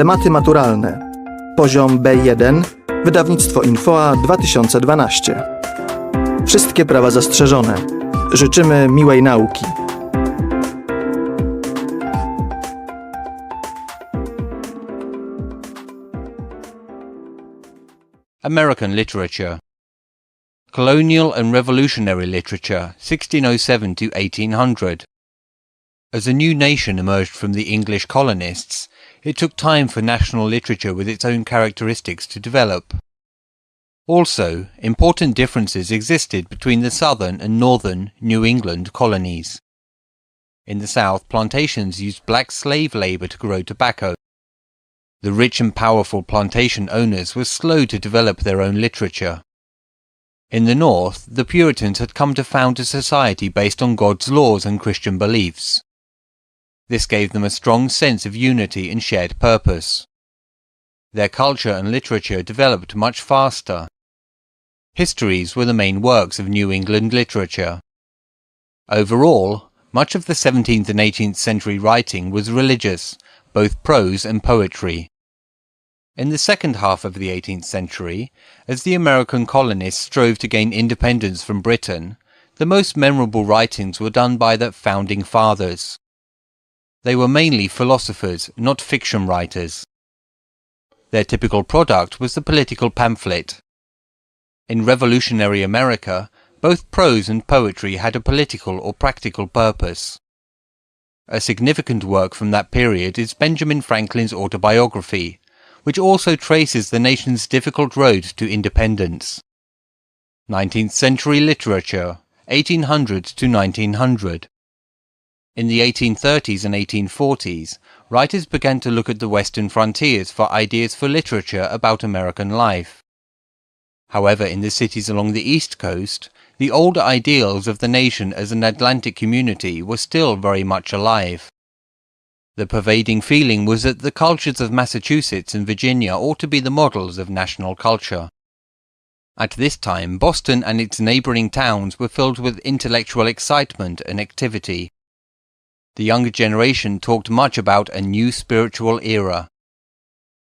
Tematy maturalne. Poziom B1. Wydawnictwo Infoa 2012. Wszystkie prawa zastrzeżone. Życzymy miłej nauki. American literature. Colonial and revolutionary literature, 1607 to 1800. As a new nation emerged from the English colonists, it took time for national literature with its own characteristics to develop. Also, important differences existed between the southern and northern New England colonies. In the South, plantations used black slave labor to grow tobacco. The rich and powerful plantation owners were slow to develop their own literature. In the North, the Puritans had come to found a society based on God's laws and Christian beliefs. This gave them a strong sense of unity and shared purpose. Their culture and literature developed much faster. Histories were the main works of New England literature. Overall, much of the 17th and 18th century writing was religious, both prose and poetry. In the second half of the 18th century, as the American colonists strove to gain independence from Britain, the most memorable writings were done by the Founding Fathers. They were mainly philosophers, not fiction writers. Their typical product was the political pamphlet. In revolutionary America, both prose and poetry had a political or practical purpose. A significant work from that period is Benjamin Franklin's autobiography, which also traces the nation's difficult road to independence. 19th century literature, 1800 to 1900. In the 1830s and 1840s, writers began to look at the western frontiers for ideas for literature about American life. However, in the cities along the East Coast, the older ideals of the nation as an Atlantic community were still very much alive. The pervading feeling was that the cultures of Massachusetts and Virginia ought to be the models of national culture. At this time, Boston and its neighboring towns were filled with intellectual excitement and activity. The younger generation talked much about a new spiritual era.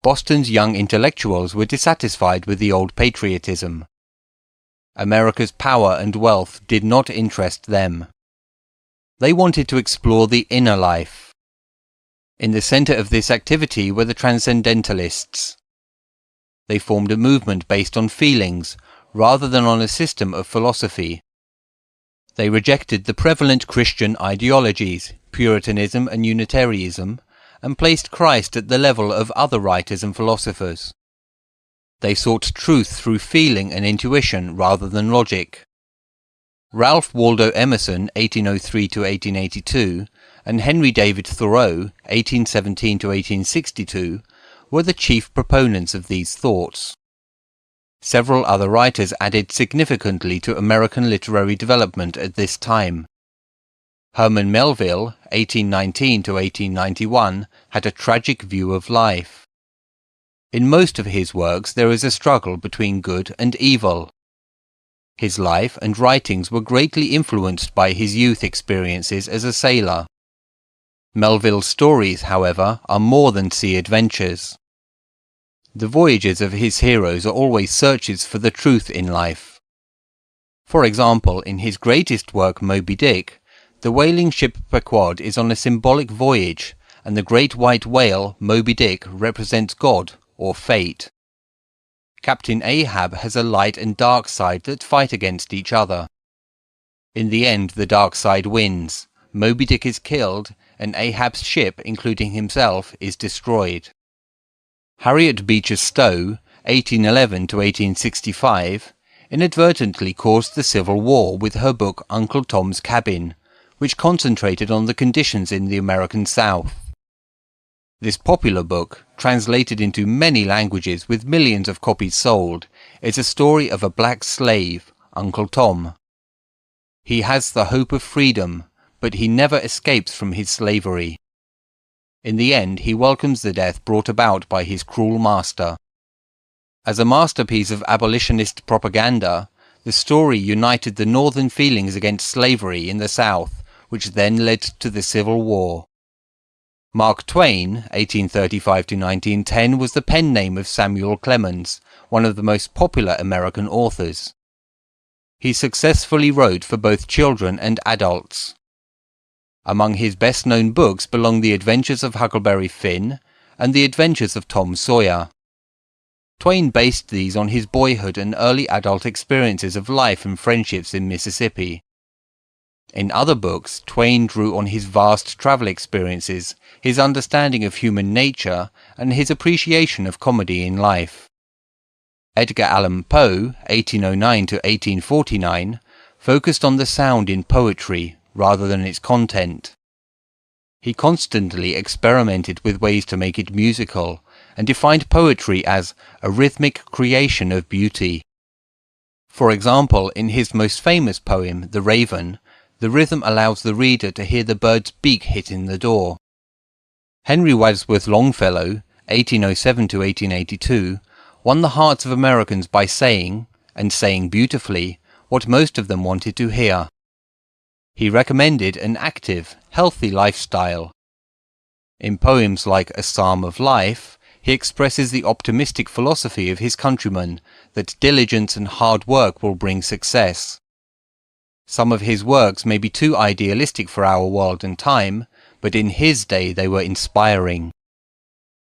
Boston's young intellectuals were dissatisfied with the old patriotism. America's power and wealth did not interest them. They wanted to explore the inner life. In the center of this activity were the transcendentalists. They formed a movement based on feelings, rather than on a system of philosophy. They rejected the prevalent Christian ideologies, Puritanism and Unitarianism, and placed Christ at the level of other writers and philosophers. They sought truth through feeling and intuition rather than logic. Ralph Waldo Emerson, 1803 to 1882, and Henry David Thoreau, 1817 to 1862, were the chief proponents of these thoughts. Several other writers added significantly to American literary development at this time. Herman Melville, 1819 to 1891, had a tragic view of life. In most of his works there is a struggle between good and evil. His life and writings were greatly influenced by his youth experiences as a sailor. Melville's stories, however, are more than sea adventures. The voyages of his heroes are always searches for the truth in life. For example, in his greatest work Moby Dick, the whaling ship Pequod is on a symbolic voyage, and the great white whale, Moby Dick, represents God, or fate. Captain Ahab has a light and dark side that fight against each other. In the end, the dark side wins. Moby Dick is killed, and Ahab's ship, including himself, is destroyed. Harriet Beecher Stowe, 1811 to 1865, inadvertently caused the Civil War with her book Uncle Tom's Cabin, which concentrated on the conditions in the American South. This popular book, translated into many languages with millions of copies sold, is a story of a black slave, Uncle Tom. He has the hope of freedom, but he never escapes from his slavery. In the end, he welcomes the death brought about by his cruel master. As a masterpiece of abolitionist propaganda, the story united the northern feelings against slavery in the South, which then led to the Civil War. Mark Twain, 1835–1910, was the pen name of Samuel Clemens, one of the most popular American authors. He successfully wrote for both children and adults. Among his best-known books belong The Adventures of Huckleberry Finn and The Adventures of Tom Sawyer. Twain based these on his boyhood and early adult experiences of life and friendships in Mississippi. In other books, Twain drew on his vast travel experiences, his understanding of human nature, and his appreciation of comedy in life. Edgar Allan Poe, 1809–1849, focused on the sound in poetry rather than its content. He constantly experimented with ways to make it musical, and defined poetry as a rhythmic creation of beauty. For example, in his most famous poem, The Raven, the rhythm allows the reader to hear the bird's beak hitting the door. Henry Wadsworth Longfellow, 1807–1882, won the hearts of Americans by saying, and saying beautifully, what most of them wanted to hear. He recommended an active, healthy lifestyle. In poems like A Psalm of Life, he expresses the optimistic philosophy of his countrymen that diligence and hard work will bring success. Some of his works may be too idealistic for our world and time, but in his day they were inspiring.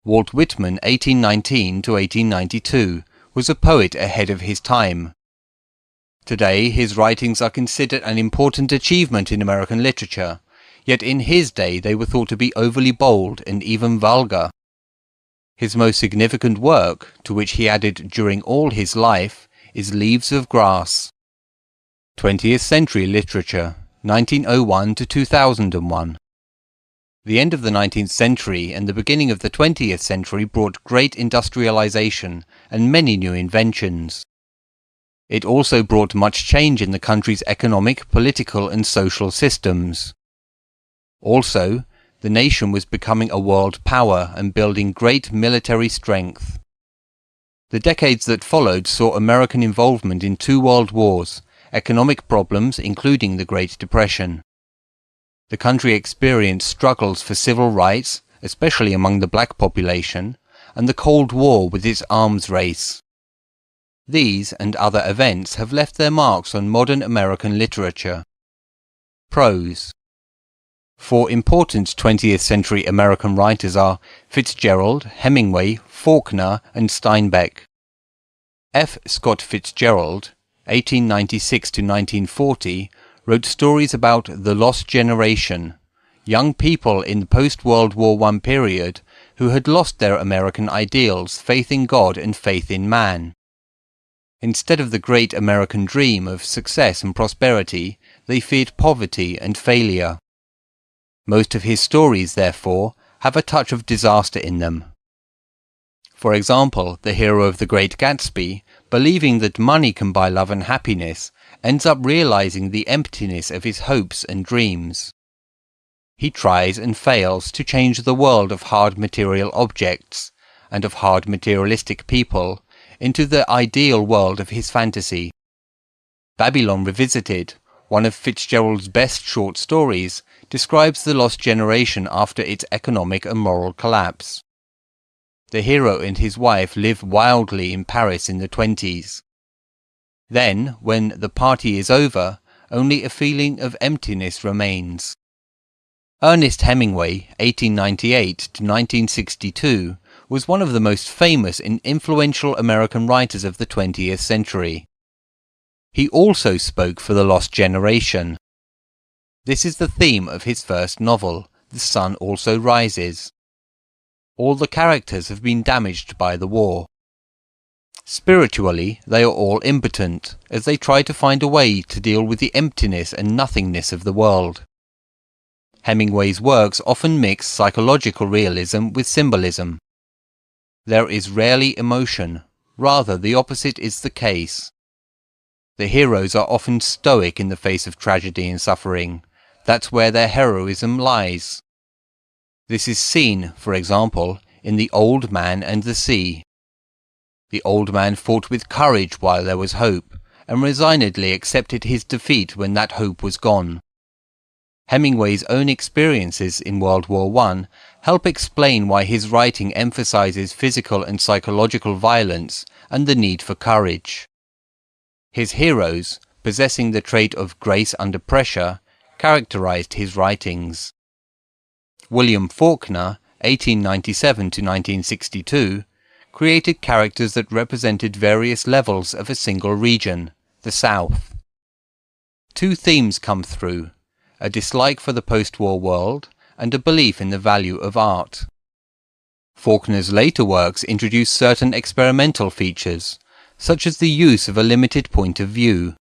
Walt Whitman, 1819–1892, was a poet ahead of his time. Today, his writings are considered an important achievement in American literature, yet in his day they were thought to be overly bold and even vulgar. His most significant work, to which he added during all his life, is Leaves of Grass. 20th Century Literature, 1901–2001. The end of the 19th century and the beginning of the 20th century brought great industrialization and many new inventions. It also brought much change in the country's economic, political and social systems. Also, the nation was becoming a world power and building great military strength. The decades that followed saw American involvement in 2 world wars, economic problems including the Great Depression. The country experienced struggles for civil rights, especially among the black population, and the Cold War with its arms race. These and other events have left their marks on modern American literature. Prose. 4 important 20th century American writers are Fitzgerald, Hemingway, Faulkner, and Steinbeck. F. Scott Fitzgerald, 1896–1940, wrote stories about the lost generation, young people in the post-World War I period who had lost their American ideals, faith in God and faith in man. Instead of the great American dream of success and prosperity, they feared poverty and failure. Most of his stories, therefore, have a touch of disaster in them. For example, the hero of The Great Gatsby, believing that money can buy love and happiness, ends up realizing the emptiness of his hopes and dreams. He tries and fails to change the world of hard material objects, and of hard materialistic people, into the ideal world of his fantasy. Babylon Revisited, one of Fitzgerald's best short stories, describes the lost generation after its economic and moral collapse. The hero and his wife live wildly in Paris in the 20s. Then, when the party is over, only a feeling of emptiness remains. Ernest Hemingway, 1898–1962, was one of the most famous and influential American writers of the 20th century. He also spoke for the lost generation. This is the theme of his first novel, The Sun Also Rises. All the characters have been damaged by the war. Spiritually, they are all impotent, as they try to find a way to deal with the emptiness and nothingness of the world. Hemingway's works often mix psychological realism with symbolism. There is rarely emotion, rather the opposite is the case. The heroes are often stoic in the face of tragedy and suffering. That's where their heroism lies. This is seen, for example, in The Old Man and the Sea. The old man fought with courage while there was hope, and resignedly accepted his defeat when that hope was gone. Hemingway's own experiences in World War I help explain why his writing emphasizes physical and psychological violence and the need for courage. His heroes, possessing the trait of grace under pressure, characterized his writings. William Faulkner, 1897 to 1962, created characters that represented various levels of a single region, the South. Two themes come through: a dislike for the post-war world and a belief in the value of art. Faulkner's later works introduced certain experimental features, such as the use of a limited point of view.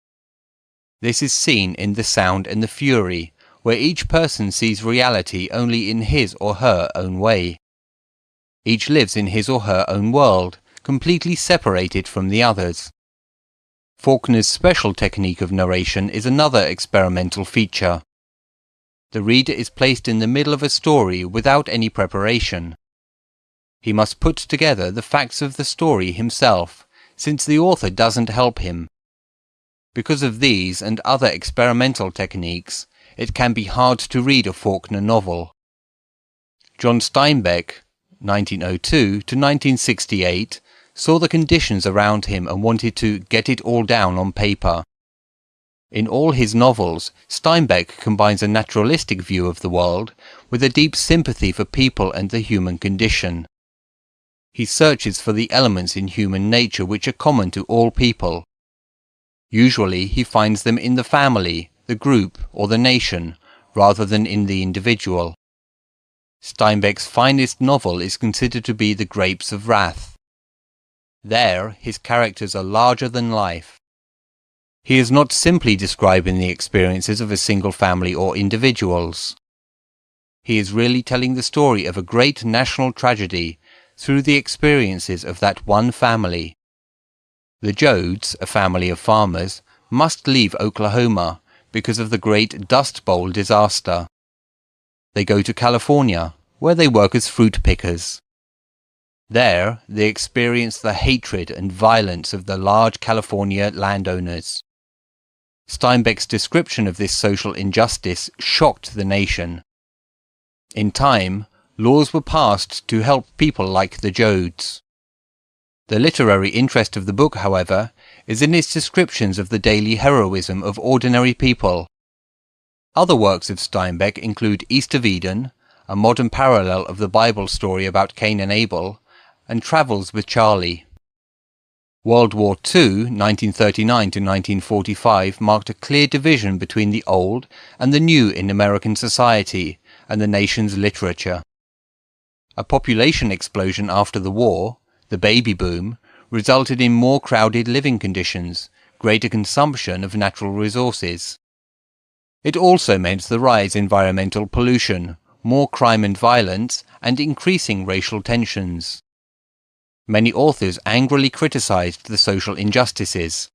This is seen in The Sound and the Fury, where each person sees reality only in his or her own way. Each lives in his or her own world, completely separated from the others. Faulkner's special technique of narration is another experimental feature. The reader is placed in the middle of a story without any preparation. He must put together the facts of the story himself, since the author doesn't help him. Because of these and other experimental techniques, it can be hard to read a Faulkner novel. John Steinbeck, 1902 to 1968, saw the conditions around him and wanted to get it all down on paper. In all his novels, Steinbeck combines a naturalistic view of the world with a deep sympathy for people and the human condition. He searches for the elements in human nature which are common to all people. Usually he finds them in the family, the group, or the nation, rather than in the individual. Steinbeck's finest novel is considered to be The Grapes of Wrath. There, his characters are larger than life. He is not simply describing the experiences of a single family or individuals. He is really telling the story of a great national tragedy through the experiences of that one family. The Joads, a family of farmers, must leave Oklahoma because of the Great Dust Bowl disaster. They go to California, where they work as fruit pickers. There, they experience the hatred and violence of the large California landowners. Steinbeck's description of this social injustice shocked the nation. In time, laws were passed to help people like the Joads. The literary interest of the book, however, is in its descriptions of the daily heroism of ordinary people. Other works of Steinbeck include East of Eden, a modern parallel of the Bible story about Cain and Abel, and Travels with Charlie. World War II, 1939 to 1945, marked a clear division between the old and the new in American society and the nation's literature. A population explosion after the war, the baby boom, resulted in more crowded living conditions, greater consumption of natural resources. It also meant the rise in environmental pollution, more crime and violence, and increasing racial tensions. Many authors angrily criticized the social injustices.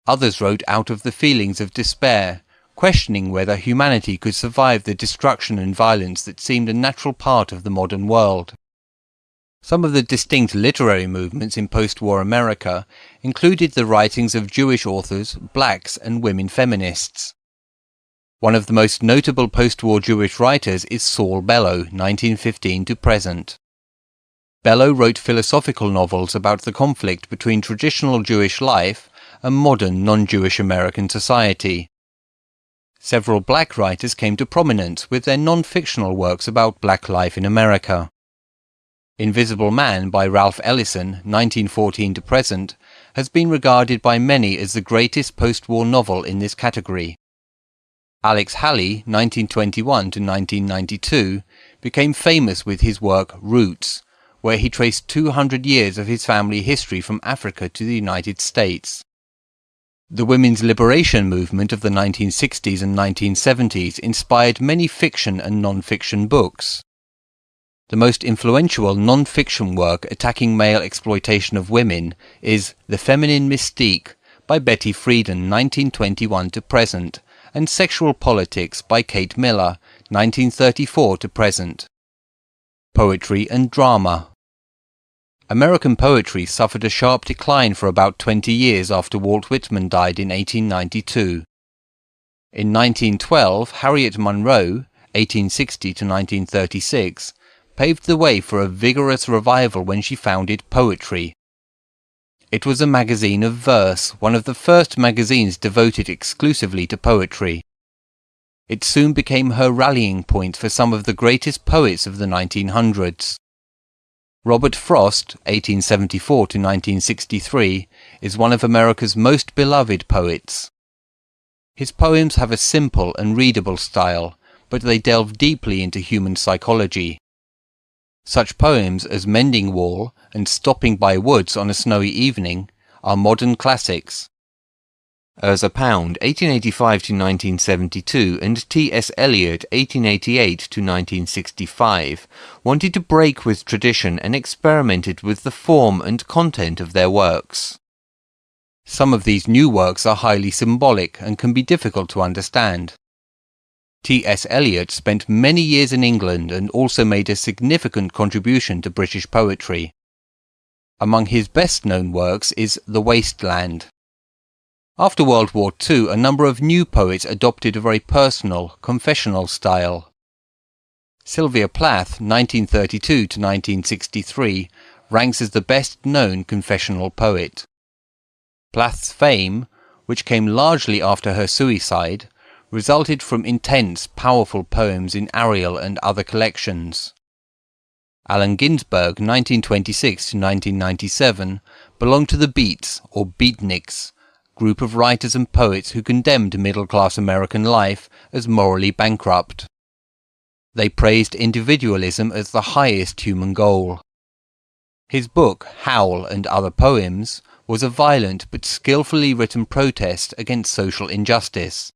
Others wrote out of the feelings of despair, questioning whether humanity could survive the destruction and violence that seemed a natural part of the modern world. Some of the distinct literary movements in post-war America included the writings of Jewish authors, blacks, and women feminists. One of the most notable post-war Jewish writers is Saul Bellow, 1915 to present. Bellow wrote philosophical novels about the conflict between traditional Jewish life and modern non-Jewish American society. Several black writers came to prominence with their non-fictional works about black life in America. Invisible Man by Ralph Ellison, 1914 to present, has been regarded by many as the greatest post-war novel in this category. Alex Haley, 1921 to 1992, became famous with his work Roots, where he traced 200 years of his family history from Africa to the United States. The women's liberation movement of the 1960s and 1970s inspired many fiction and non-fiction books. The most influential non-fiction work attacking male exploitation of women is The Feminine Mystique by Betty Friedan, 1921 to present, and Sexual Politics by Kate Miller, 1934 to present. Poetry and drama. American poetry suffered a sharp decline for about 20 years after Walt Whitman died in 1892. In 1912, Harriet Monroe, 1860 to 1936, paved the way for a vigorous revival when she founded Poetry. It was a magazine of verse, one of the first magazines devoted exclusively to poetry. It soon became her rallying point for some of the greatest poets of the 1900s. Robert Frost, 1874 to 1963, is one of America's most beloved poets. His poems have a simple and readable style, but they delve deeply into human psychology. Such poems as Mending Wall and Stopping by Woods on a Snowy Evening are modern classics. Ezra Pound, 1885 to 1972, and T.S. Eliot, 1888 to 1965, wanted to break with tradition and experimented with the form and content of their works. Some of these new works are highly symbolic and can be difficult to understand. T.S. Eliot spent many years in England and also made a significant contribution to British poetry. Among his best-known works is The Waste Land. After World War II, a number of new poets adopted a very personal, confessional style. Sylvia Plath, 1932 to 1963, ranks as the best-known confessional poet. Plath's fame, which came largely after her suicide, resulted from intense, powerful poems in Ariel and other collections. Allen Ginsberg, 1926 to 1997, belonged to the Beats, or Beatniks, group of writers and poets who condemned middle-class American life as morally bankrupt. They praised individualism as the highest human goal. His book, Howl and Other Poems, was a violent but skillfully written protest against social injustice.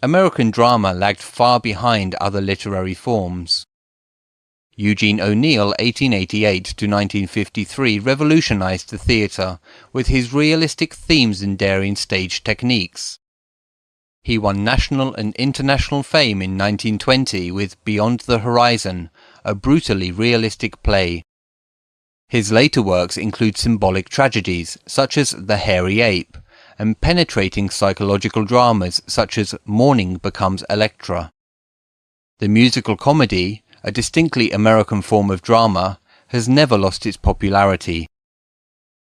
American drama lagged far behind other literary forms. Eugene O'Neill, 1888 to 1953, revolutionized the theatre with his realistic themes and daring stage techniques. He won national and international fame in 1920 with Beyond the Horizon, a brutally realistic play. His later works include symbolic tragedies, such as The Hairy Ape, and penetrating psychological dramas, such as Morning Becomes Electra. The musical comedy, a distinctly American form of drama, has never lost its popularity.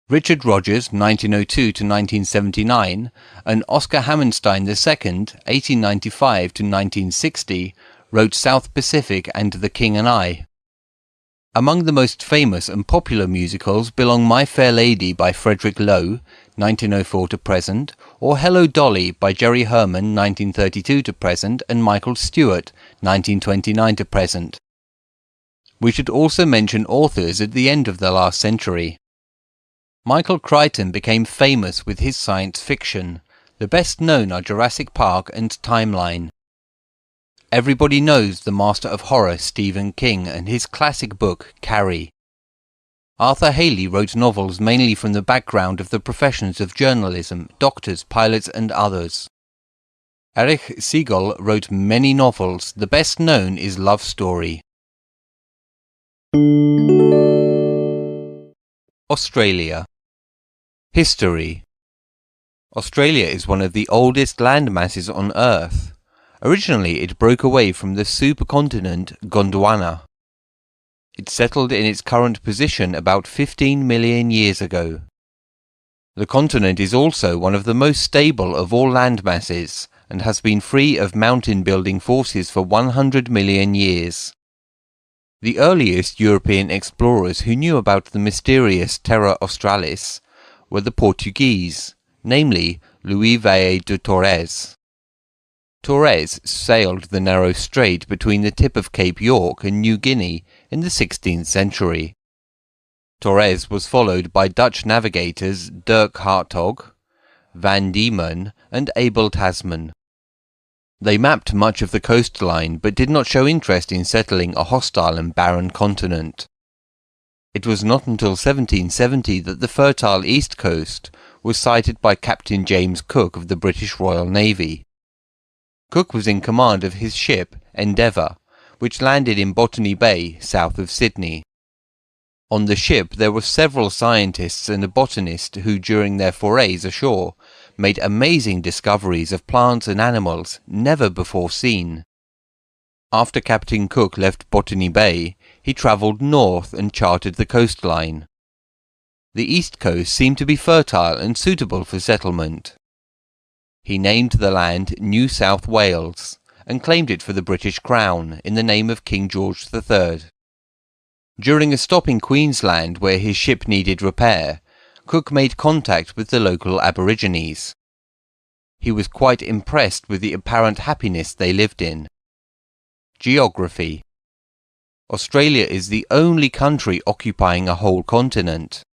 Richard Rogers, 1902 to 1979, and Oscar Hammerstein II, 1895 to 1960, wrote South Pacific and The King and I. Among the most famous and popular musicals belong My Fair Lady by Frederick Loewe, 1904 to present, or Hello Dolly by Jerry Herman, 1932 to present, and Michael Stewart, 1929 to present. We should also mention authors at the end of the last century. Michael Crichton became famous with his science fiction. The best known are Jurassic Park and Timeline. Everybody knows the master of horror Stephen King and his classic book Carrie. Arthur Haley wrote novels mainly from the background of the professions of journalism, doctors, pilots and others. Erich Siegel wrote many novels. The best known is Love Story. Australia. History. Australia is one of the oldest land masses on Earth. Originally it broke away from the supercontinent Gondwana. It settled in its current position about 15 million years ago. The continent is also one of the most stable of all land masses and has been free of mountain-building forces for 100 million years. The earliest European explorers who knew about the mysterious Terra Australis were the Portuguese, namely Luís Vaz de Torres. Torres sailed the narrow strait between the tip of Cape York and New Guinea in the 16th century. Torres was followed by Dutch navigators Dirk Hartog, Van Diemen and Abel Tasman. They mapped much of the coastline but did not show interest in settling a hostile and barren continent. It was not until 1770 that the fertile east coast was sighted by Captain James Cook of the British Royal Navy. Cook was in command of his ship, Endeavour, which landed in Botany Bay, south of Sydney. On the ship there were several scientists and a botanist who, during their forays ashore, made amazing discoveries of plants and animals never before seen. After Captain Cook left Botany Bay, he travelled north and charted the coastline. The east coast seemed to be fertile and suitable for settlement. He named the land New South Wales and claimed it for the British Crown in the name of King George III. During a stop in Queensland where his ship needed repair, Cook made contact with the local Aborigines. He was quite impressed with the apparent happiness they lived in. Geography. Australia is the only country occupying a whole continent.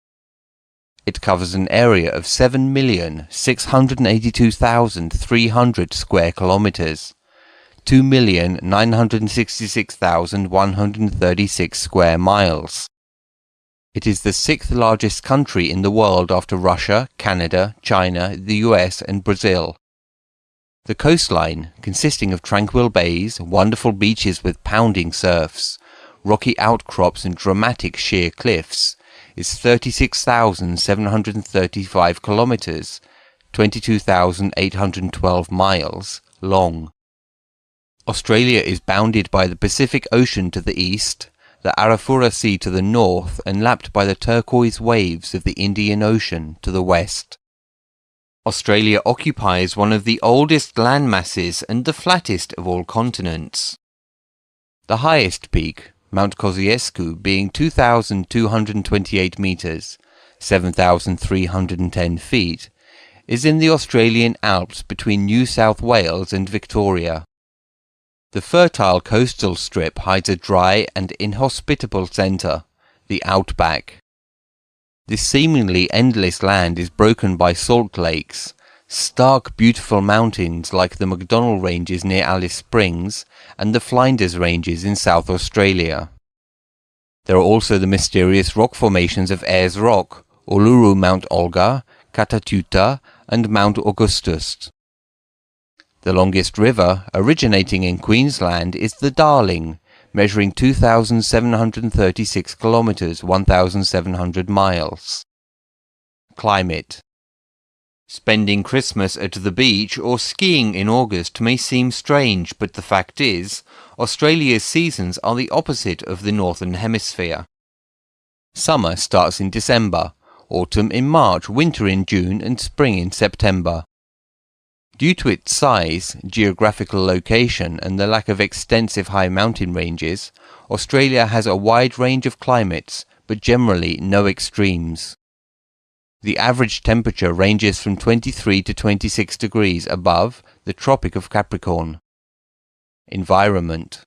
It covers an area of 7,682,300 square kilometres, 2,966,136 square miles. It is the sixth largest country in the world after Russia, Canada, China, the US and Brazil. The coastline, consisting of tranquil bays, wonderful beaches with pounding surfs, rocky outcrops and dramatic sheer cliffs, is 36,735 kilometres, 22,812 miles, long. Australia is bounded by the Pacific Ocean to the east, the Arafura Sea to the north, and lapped by the turquoise waves of the Indian Ocean to the west. Australia occupies one of the oldest land masses and the flattest of all continents. The highest peak, Mount Kosciuszko, being 2,228 metres, 7,310 feet, is in the Australian Alps between New South Wales and Victoria. The fertile coastal strip hides a dry and inhospitable centre, the outback. This seemingly endless land is broken by salt lakes, stark beautiful mountains like the McDonnell Ranges near Alice Springs and the Flinders Ranges in South Australia. There are also the mysterious rock formations of Ayers Rock, Uluru Mount Olga, Katatuta and Mount Augustus. The longest river, originating in Queensland, is the Darling, measuring 2,736 kilometres, 1,700 miles. Climate. Spending Christmas at the beach or skiing in August may seem strange, but the fact is, Australia's seasons are the opposite of the Northern Hemisphere. Summer starts in December, autumn in March, winter in June and spring in September. Due to its size, geographical location and the lack of extensive high mountain ranges, Australia has a wide range of climates, but generally no extremes. The average temperature ranges from 23 to 26 degrees above the Tropic of Capricorn. Environment.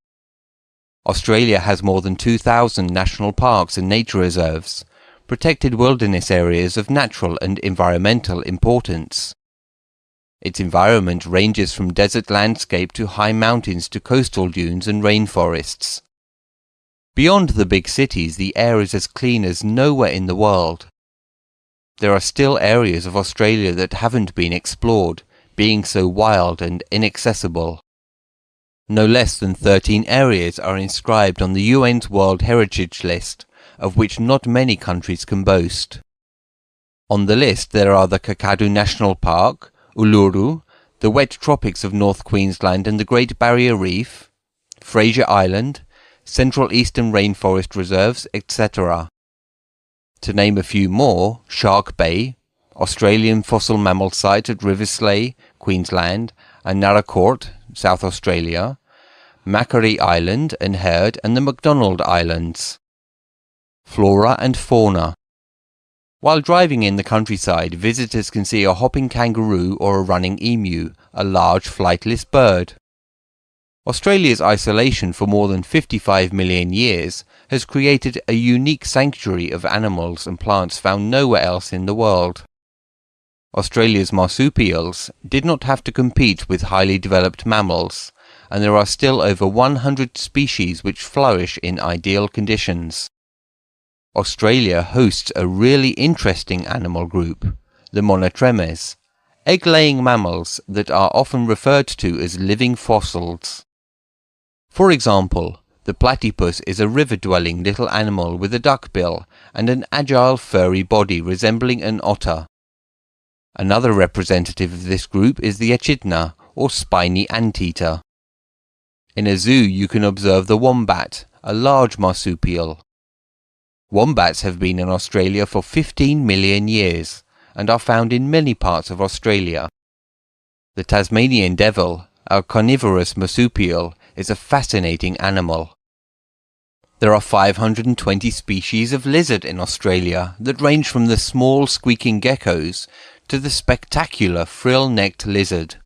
Australia has more than 2,000 national parks and nature reserves, protected wilderness areas of natural and environmental importance. Its environment ranges from desert landscape to high mountains to coastal dunes and rainforests. Beyond the big cities, the air is as clean as nowhere in the world. There are still areas of Australia that haven't been explored, being so wild and inaccessible. No less than 13 areas are inscribed on the UN's World Heritage List, of which not many countries can boast. On the list there are the Kakadu National Park, Uluru, the wet tropics of North Queensland and the Great Barrier Reef, Fraser Island, Central Eastern Rainforest Reserves, etc. To name a few more, Shark Bay, Australian fossil mammal site at Riverslea, Queensland, and Naracoorte, South Australia, Macquarie Island and Heard and the McDonald Islands. Flora and fauna. While driving in the countryside, visitors can see a hopping kangaroo or a running emu, a large flightless bird. Australia's isolation for more than 55 million years has created a unique sanctuary of animals and plants found nowhere else in the world. Australia's marsupials did not have to compete with highly developed mammals, and there are still over 100 species which flourish in ideal conditions. Australia hosts a really interesting animal group, the monotremes, egg-laying mammals that are often referred to as living fossils. For example, the platypus is a river-dwelling little animal with a duckbill and an agile furry body resembling an otter. Another representative of this group is the echidna, or spiny anteater. In a zoo you can observe the wombat, a large marsupial. Wombats have been in Australia for 15 million years and are found in many parts of Australia. The Tasmanian devil, a carnivorous marsupial, is a fascinating animal. There are 520 species of lizard in Australia that range from the small squeaking geckos to the spectacular frill-necked lizard.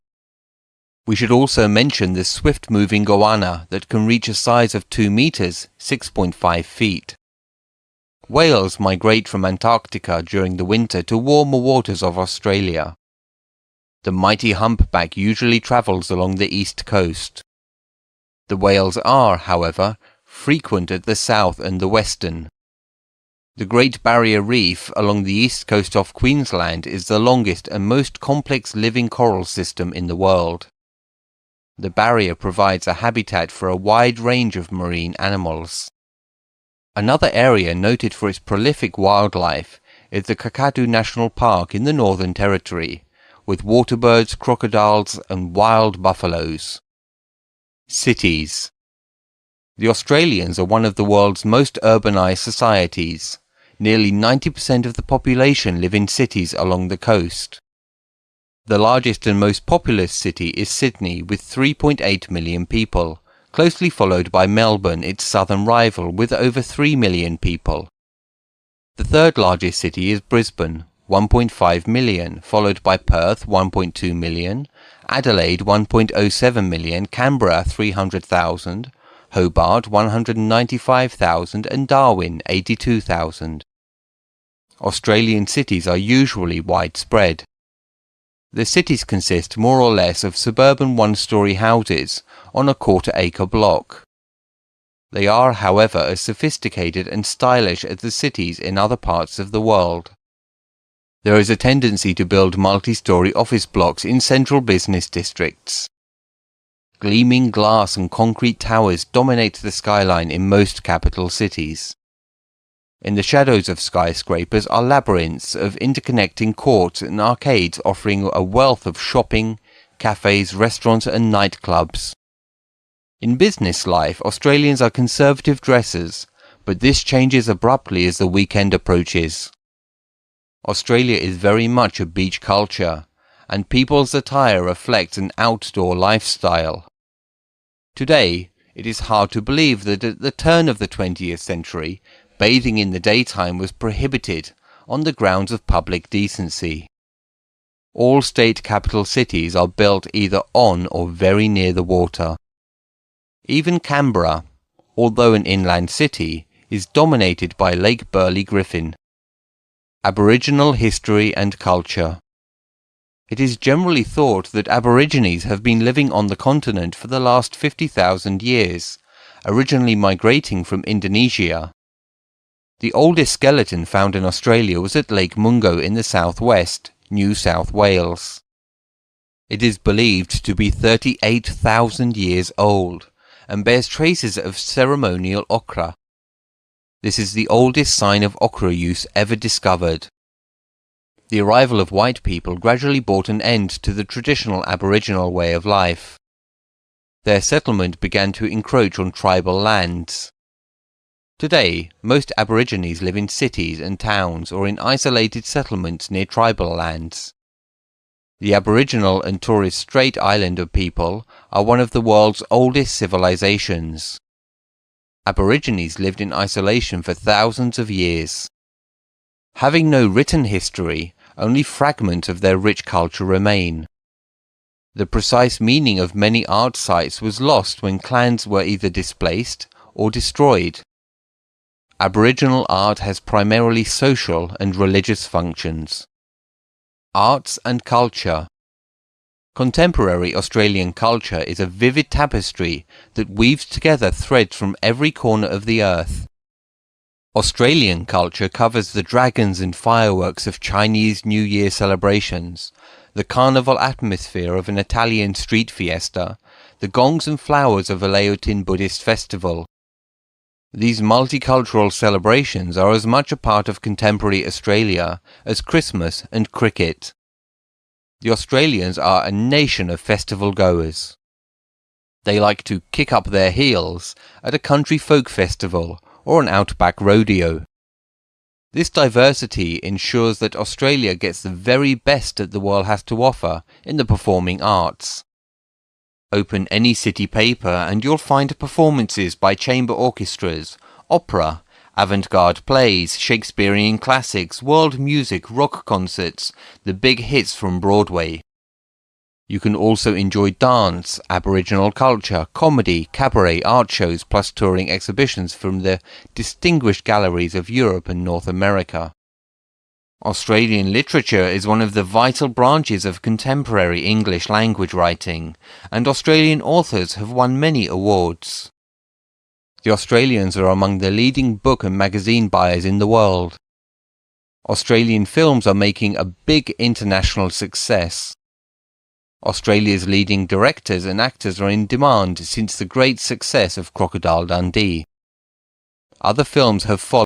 We should also mention the swift-moving goanna that can reach a size of 2 meters, 6.5 feet. Whales migrate from Antarctica during the winter to warmer waters of Australia. The mighty humpback usually travels along the east coast. The whales are, however, frequent at the south and the western. The Great Barrier Reef along the east coast of Queensland is the longest and most complex living coral system in the world. The barrier provides a habitat for a wide range of marine animals. Another area noted for its prolific wildlife is the Kakadu National Park in the Northern Territory, with waterbirds, crocodiles and wild buffaloes. Cities. The Australians are one of the world's most urbanized societies. Nearly 90% of the population live in cities along the coast. The largest and most populous city is Sydney with 3.8 million people, closely followed by Melbourne, its southern rival, with over 3 million people. The third largest city is Brisbane, 1.5 million, followed by Perth, 1.2 million, Adelaide, 1.07 million, Canberra, 300,000, Hobart, 195,000, and Darwin, 82,000. Australian cities are usually widespread. The cities consist more or less of suburban one-storey houses on a quarter-acre block. They are, however, as sophisticated and stylish as the cities in other parts of the world. There is a tendency to build multi-storey office blocks in central business districts. Gleaming glass and concrete towers dominate the skyline in most capital cities. In the shadows of skyscrapers are labyrinths of interconnecting courts and arcades offering a wealth of shopping, cafes, restaurants and nightclubs. In business life, Australians are conservative dressers, but this changes abruptly as the weekend approaches. Australia is very much a beach culture, and people's attire reflects an outdoor lifestyle. Today, it is hard to believe that at the turn of the 20th century, bathing in the daytime was prohibited on the grounds of public decency. All state capital cities are built either on or very near the water. Even Canberra, although an inland city, is dominated by Lake Burley Griffin. Aboriginal history and culture. It is generally thought that Aborigines have been living on the continent for the last 50,000 years, originally migrating from Indonesia. The oldest skeleton found in Australia was at Lake Mungo in the southwest, New South Wales. It is believed to be 38,000 years old, and bears traces of ceremonial ochre. This is the oldest sign of ochre use ever discovered. The arrival of white people gradually brought an end to the traditional Aboriginal way of life. Their settlement began to encroach on tribal lands. Today, most Aborigines live in cities and towns or in isolated settlements near tribal lands. The Aboriginal and Torres Strait Islander people are one of the world's oldest civilizations. Aborigines lived in isolation for thousands of years. Having no written history, only fragments of their rich culture remain. The precise meaning of many art sites was lost when clans were either displaced or destroyed. Aboriginal art has primarily social and religious functions. Arts and culture. Contemporary Australian culture is a vivid tapestry that weaves together threads from every corner of the earth. Australian culture covers the dragons and fireworks of Chinese New Year celebrations, the carnival atmosphere of an Italian street fiesta, the gongs and flowers of a Laotian Buddhist festival. These multicultural celebrations are as much a part of contemporary Australia as Christmas and cricket. The Australians are a nation of festival goers. They like to kick up their heels at a country folk festival or an outback rodeo. This diversity ensures that Australia gets the very best that the world has to offer in the performing arts. Open any city paper and you'll find performances by chamber orchestras, opera, avant-garde plays, Shakespearean classics, world music, rock concerts, the big hits from Broadway. You can also enjoy dance, Aboriginal culture, comedy, cabaret, art shows, plus touring exhibitions from the distinguished galleries of Europe and North America. Australian literature is one of the vital branches of contemporary English language writing, and Australian authors have won many awards. The Australians are among the leading book and magazine buyers in the world. Australian films are making a big international success. Australia's leading directors and actors are in demand since the great success of Crocodile Dundee. Other films have followed